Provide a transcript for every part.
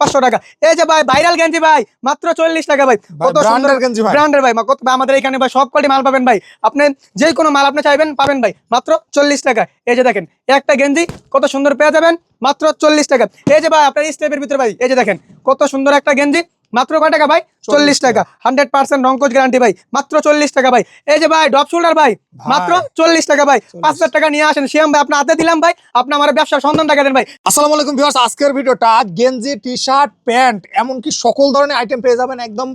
500 টাকা। এই যে ভাই ভাইরাল গেঞ্জি ভাই মাত্র 40 টাকা ভাই, কত সুন্দর গেঞ্জি ভাই, ব্র্যান্ডের ভাই, কত আমাদের এখানে ভাই সব কোয়ালিটি মাল পাবেন ভাই, আপনি যে কোনো মাল আপনি চাইবেন পাবেন ভাই মাত্র 40 টাকা। এই যে দেখেন একটা গেঞ্জি কত সুন্দর পেয়ে যাবেন মাত্র 40 টাকা। এই যে ভাই আপনার স্টেপের ভিতরে ভাই, এই যে দেখেন কত সুন্দর একটা গেঞ্জি মাত্র কয় টাকা ভাই, 40 টাকা। 100% রংকোচ গ্যারান্টি ভাই, মাত্র 40 টাকা ভাই। এই যে ভাই ডপ শোল্ডার ভাই মাত্র 40 টাকা ভাই, 5000 টাকা নিয়ে আসেন শিয়াম ভাই, আপনার হাতে দিলাম ভাই, আপনি আমার ব্যবসার সন্ধান টাকা দেন ভাই। আসসালামু আলাইকুম ভিউয়ার্স, আজকের ভিডিওটা গেঞ্জি, টি-শার্ট, প্যান্ট এমনকি সকল ধরনের আইটেম পেয়ে যাবেন একদম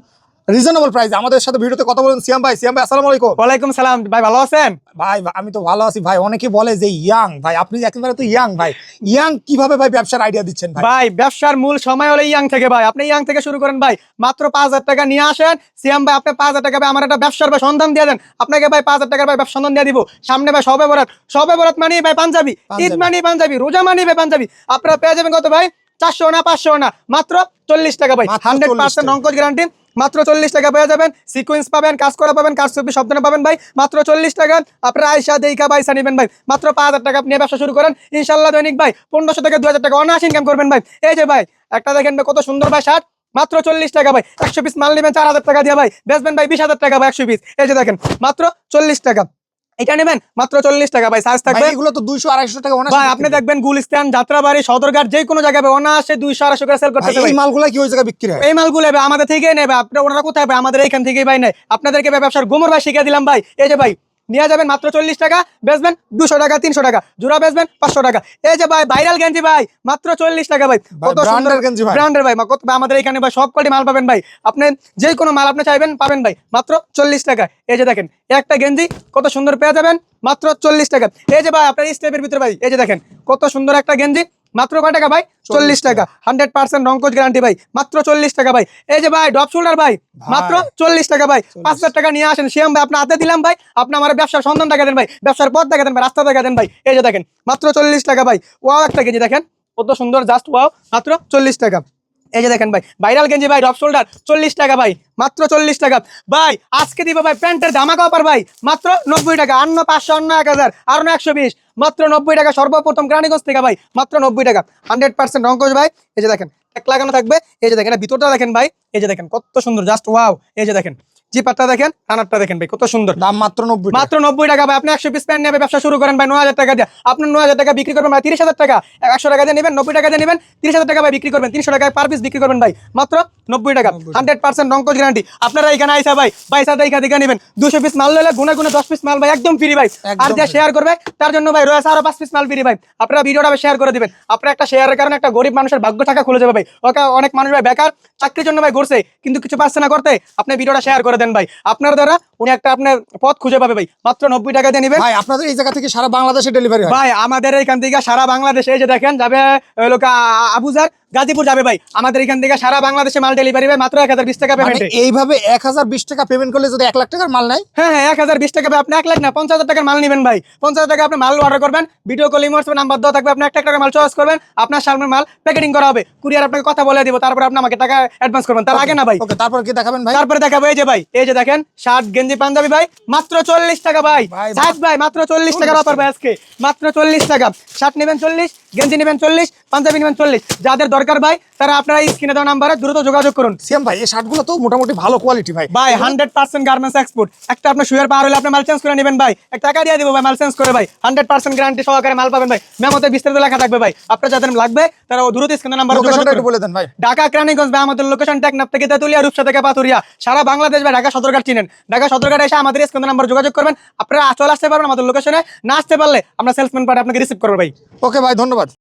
রিজনেবল প্রাইসে। আমাদের সাথে ভিডিওতে কথা বলেন সিয়াম ভাই। সিয়াম ভাই আসসালামু আলাইকুম। ওয়ালাইকুম সালাম ভাই, ভালো আছেন ভাই আমি তো ভালো আছি ভাই। অনেকে বলে যে ইয়াং ভাই, আপনি একেবারে তো ইয়াং ভাই। ইয়াং কিভাবে ভাই ব্যবসার আইডিয়া দিচ্ছেন ভাই? ভাই ব্যবসার মূল সময় হলো ইয়াং থেকে ভাই, আপনি ইয়াং থেকে শুরু করেন ভাই, মাত্র 5000 টাকা নিয়ে আসেন সিয়াম ভাই, আপনি 5000 টাকা ভাই আমার একটা ব্যবসার ভাই সন্ধান দিয়ে দেন, আপনাকে ভাই 5000 টাকার ভাই ব্যবসা সন্ধান দিয়ে দিব। সামনে ভাই সবে বরাত মানে ভাই পাঞ্জাবি, ঈদ মানে পাঞ্জাবি, রোজা মানে ভাই পাঞ্জাবি, আপনারা পেয়ে যাবেন কত ভাই, 400 না 500 না, মাত্র 40 টাকা ভাই। 100% রংকোচ গ্যারান্টি, মাত্র 40 টাকা পেয়ে যাবেন। সিকোয়েন্স পাবেন, কাজ করা পাবেন, কাজ ছবি সব ধরনের পাবেন ভাই, মাত্র 40 টাকা। আপনারা আয়সা দেইকা বাইসা নেবেন ভাই, মাত্র 5000 টাকা নিয়ে ব্যবসা শুরু করেন, ইনশাল্লাহ দৈনিক ভাই 1500 থেকে 2000 টাকা অনায়াসে ইনকাম করবেন ভাই। এই যে ভাই একটা দেখেন ভাই কত সুন্দর ভাই শার্ট, মাত্র 40 টাকা ভাই। 100 পিস মাল নেবেন 4000 টাকা দিয়ে ভাই, বেচবেন ভাই 20000 টাকা ভাই 100 পিস। এই যে দেখেন মাত্র 40 টাকা, এটা নেবেন মাত্র 40 টাকা ভাই। সাইজ থাকবে এগুলো তো 200 250 টাকা ভাই, আপনি দেখবেন গুলিস্তান, যাত্রাবাড়ি, সদরঘাট যে কোনো জায়গায় অনায়াসে 200 250 করে সেল করতেছে ভাই। এই মালগুলো কি ওই জায়গায় বিক্রি হয়? এই মালগুলো ভাই আমাদের থেকেই নেবে, আপনারা ওনারা কোথায় ভাই, আমাদের এইখান থেকেই ভাই নেয়। আপনাদেরকে ভাই ব্যবসার গোমর ভাই শিখিয়ে দিলাম ভাই। এই যে ভাই নিয়ে যাবেন মাত্র 40 টাকা, বেচবেন 200 টাকা, 300 টাকা জোড়া, বেচবেন 500 টাকা। এই যে ভাই ভাইরাল গেঞ্জি ভাই মাত্র 40 টাকা ভাই, কত সুন্দর গেঞ্জি ভাই, ব্র্যান্ডের ভাই, কত আমাদের এখানে ভাই সব কোয়ালিটি মাল পাবেন ভাই, আপনি যে কোনো মাল আপনি চাইবেন পাবেন ভাই মাত্র 40 টাকা। এই যে দেখেন একটা গেঞ্জি কত সুন্দর পেয়ে যাবেন মাত্র 40 টাকা। এই যে ভাই আপনার স্টেপের ভিতরে ভাই, এই যে দেখেন কত সুন্দর একটা গেঞ্জি মাত্র কয় টাকা ভাই, 40 টাকা। 100% রংকোচ গ্যারান্টি ভাই, মাত্র 40 টাকা ভাই। এই যে ভাই ডপ শোল্ডার ভাই মাত্র 40 টাকা ভাই, 5000 টাকা নিয়ে আসেন শিয়াম ভাই, আপনার হাতে দিলাম ভাই, আপনি আমার ব্যবসার সন্ধান টাকা দেন ভাই, ব্যবসার পথ দেখা দেন ভাই, রাস্তা দেখা দেন ভাই। এই যে দেখেন মাত্র 40 টাকা ভাই, ওয়াও একটা গেঞ্জি দেখেন কত সুন্দর, জাস্ট ওয়াও, মাত্র 40 টাকা। এই যে দেখেন ভাই ভাইরাল গেঞ্জি ভাই ডপ শোল্ডার 40 টাকা ভাই, মাত্র 40 টাকা ভাই। আজকে দিব ভাই প্যান্টের ধামাকা অফার ভাই, মাত্র 90 টাকা, অন্য 500, অন্য 1000, আর 120, মাত্র 90 টাকা সর্বপ্রথম কেরানীগঞ্জ থেকে ভাই, মাত্র 90 টাকা। 100% রংকোচ ভাই। এই যে দেখেন এক লাগানো থাকবে, এই যে দেখেন এটা ভিতরটা দেখেন ভাই, এই যে দেখেন কত সুন্দর, জাস্ট ওয়াও। এই যে দেখেন জিপারটা দেখেন, কানারটা দেখেন ভাই কত সুন্দর, দাম মাত্র 90 টাকা। মাত্র 90 টাকা ভাই। আপনি 100 পিস প্যান্ট নেবে ব্যবসা শুরু করেন ভাই 9000 টাকা দিয়ে, আপনার 9000 টাকা বিক্রি করবেন ভাই 30,000 টাকা, 100 টাকা দিয়ে নেবেন, 90 টাকা দিয়ে নেবেন, 30,000 টাকা ভাই বিক্রি করবেন, 300 টাকা পার পিস বিক্রি করবেন ভাই, মাত্র 90 টাকা। 100% রংকোচ গ্যারান্টি। আপনারা এখানে আইসা ভাই পয়সা দেখা নেবেন, 200 পিস মাল নিলে গুনে গুনে 10 পিস মাল ভাই একদম ফ্রি ভাই, আর যে শেয়ার করবে তার জন্য ভাই রয়েছে আরো 5 পিস মাল ফ্রি ভাই। আপনারা ভিডিওটা শেয়ার করে দিবেন, আপনারা একটা শেয়ারের কারণে একটা গরিব মানুষের ভাগ্য টাকা খুলে যাবে ভাই। ওকে অনেক মানুষ ভাই বেকার চাকরির জন্য ভাই ঘুরছে কিন্তু কিছু পাচ্ছে না করতে, আপনি ভিডিওটা শেয়ার করে দেন ভাই, আপনার দ্বারা উনি একটা আপনার পথ খুঁজে পাবে ভাই, মাত্র 90 টাকা দিয়ে নেবেন ভাই। আপনাদের এই জায়গা থেকে সারা বাংলাদেশে ডেলিভারি হয় ভাই, আমাদের এখান থেকে সারা বাংলাদেশে। এই যে দেখেন যাবে লোক আবুজার, গাজীপুর যাবে ভাই, আমাদের এখান থেকে সারা বাংলাদেশে মাল ডেলিভারি ভাই, মাত্র 1020 টাকা পেমেন্টে। এইভাবে 1020 টাকা পেমেন্ট করলে যদি 1 লাখ টাকার মাল নেয়, হ্যাঁ হ্যাঁ 1020 টাকা আপনি 1 লাখ না 50,000 টাকার মাল নেবেন ভাই, 50,000 টাকা আপনি মাল অর্ডার করবেন, ভিডিও কলিং হোয়াটসঅ্যাপ নাম্বার দেওয়া থাকবে, আপনি 1 লাখ টাকার মাল চয়েস করবেন, আপনার সামনে মাল প্যাকেটিং করা হবে, কুরিয়ার আপনাকে কথা বলে দিব, তারপর আপনি আমাকে টাকা অ্যাডভান্স করবেন, তার আগে না ভাই। ওকে, তারপর কি দেখাবেন ভাই? তারপরে দেখাবো এই যে ভাই, এই যে দেখেন শার্ট, গেঞ্জি, পাঞ্জাবি ভাই, মাত্র 40 টাকা ভাই। সাইজ ভাই মাত্র 40 টাকার অফার ভাই আজকে, মাত্র 40 টাকা। শার্ট নেবেন 40, গেঞ্জি নেবেন 40, পাঞ্জাবি নেবেন 40, যাদের দরকার ভাই তারা আপনারা স্ক্রিনে দেওয়া নাম্বারে দ্রুত যোগাযোগ করুন। সিয়াম ভাই এই শার্টগুলো তো মোটামুটি ভালো কোয়ালিটি ভাই। ভাই 100% গার্মেন্টস এক্সপোর্ট। একটা আপনার শুয়ার পার হলে আপনি মাল চেঞ্জ করে নেবেন ভাই, এক টাকা দিয়ে দিব ভাই মাল চেঞ্জ করে ভাই, 100% গ্যারান্টি সহকারে মাল পাবেন ভাই, মেমোতে বিস্তারিত লেখা থাকবে ভাই, আপনার যাদের লাগবে তারা দ্রুত স্ক্রিনে নাম্বারে যোগাযোগ করুন। বলে দেন ভাই। ঢাকা কেরানীগঞ্জ ভাই, আমাদের লোকেশন টেকনাফ থেকে তেতুলিয়া, রূপসা থেকে পাতুরিয়া, সারা বাংলাদেশ ভাই। ঢাকা সদরঘাট চিনেন, ঢাকা সদরঘাট এসে আমাদের স্ক্রিনে নাম্বার যোগাযোগ করবেন, আপনারা চলে আসতে পারবেন আমাদের লোকেশনে, না আসতে পারলে আমরা সেলসম্যান পাঠিয়ে আপনাকে রিসিভ করবো ভাই। ওকে ভাই, ধন্যবাদ।